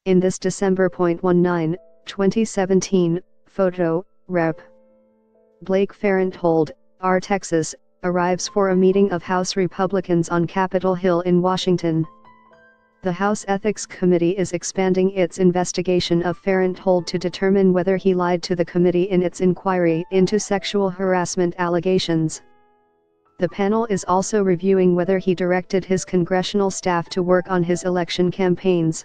In this December.19, 2017, photo, Rep. Blake Farenthold, R. Texas, arrives for a meeting of House Republicans on Capitol Hill in Washington. The House Ethics Committee is expanding its investigation of Farenthold to determine whether he lied to the committee in its inquiry into sexual harassment allegations. The panel is also reviewing whether he directed his congressional staff to work on his election campaigns.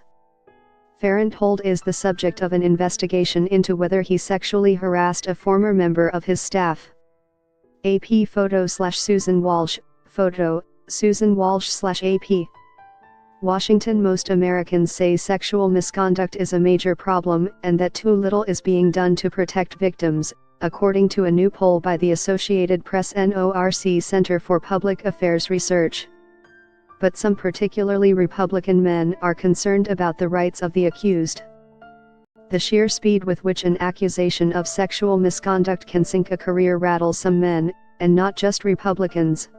Farenthold is the subject of an investigation into whether he sexually harassed a former member of his staff. AP photo/Susan Walsh, photo, Susan Walsh/AP. Washington. Most Americans say sexual misconduct is a major problem and that too little is being done to protect victims, according to a new poll by the Associated Press NORC Center for Public Affairs Research. But some particularly Republican men are concerned about the rights of the accused. The sheer speed with which an accusation of sexual misconduct can sink a career rattles some men, and not just Republicans.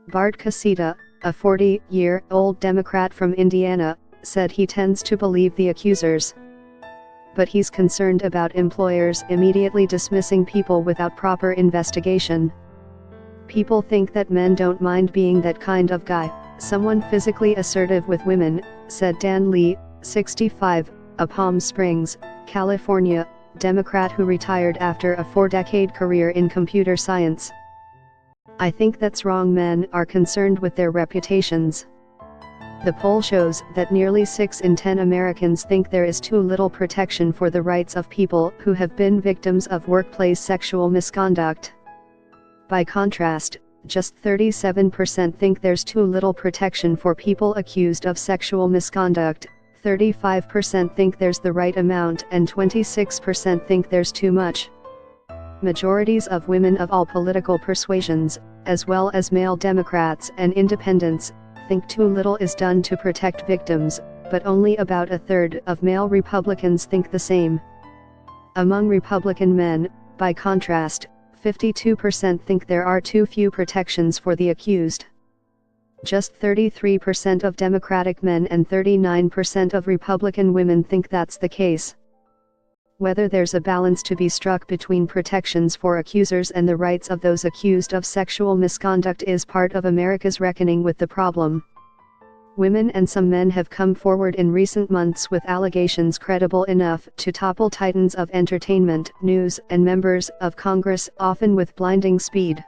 Bart Casita, a 40-year-old Democrat from Indiana, said he tends to believe the accusers. But he's concerned about employers immediately dismissing people without proper investigation. People think that men don't mind being that kind of guy, someone physically assertive with women, said Dan Lee, 65, a Palm Springs, California, Democrat who retired after a 4-decade career in computer science. I think that's wrong. Men are concerned with their reputations. The poll shows that nearly 6 in 10 Americans think there is too little protection for the rights of people who have been victims of workplace sexual misconduct. By contrast, just 37% think there's too little protection for people accused of sexual misconduct, 35% think there's the right amount, and 26% think there's too much. Majorities of women of all political persuasions, as well as male Democrats and independents, think too little is done to protect victims, but only about a third of male Republicans think the same. Among Republican men, by contrast, 52% think there are too few protections for the accused. Just 33% of Democratic men and 39% of Republican women think that's the case. Whether there's a balance to be struck between protections for accusers and the rights of those accused of sexual misconduct is part of America's reckoning with the problem. Women and some men have come forward in recent months with allegations credible enough to topple titans of entertainment, news, and members of Congress, often with blinding speed.